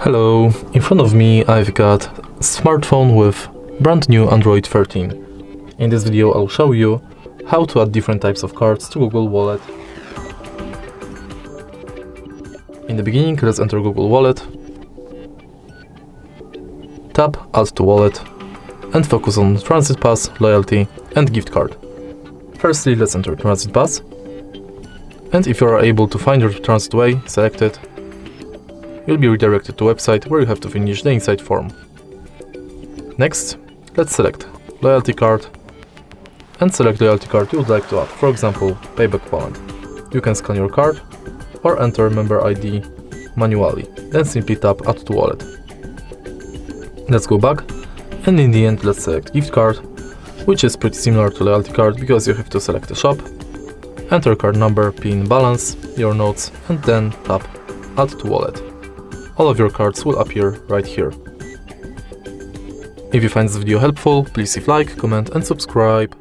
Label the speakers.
Speaker 1: Hello, in front of me I've got a smartphone with brand new Android 13. In this video I'll show you how to add different types of cards to Google Wallet. In the beginning, let's enter Google Wallet, tap Add to Wallet and focus on Transit Pass, Loyalty and Gift Card. Firstly, let's enter Transit Pass, and if you are able to find your transit way, select it. You'll be redirected to a website where you have to finish the inside form. Next, let's select Loyalty Card and select Loyalty Card you would like to add, for example, Payback Poland. You can scan your card or enter member ID manually, then simply tap Add to Wallet. Let's go back, and in the end let's select Gift Card, which is pretty similar to Loyalty Card because you have to select a shop, enter card number, PIN, balance, your notes, and then tap Add to Wallet. All of your cards will appear right here. If you find this video helpful, please leave a like, comment and subscribe.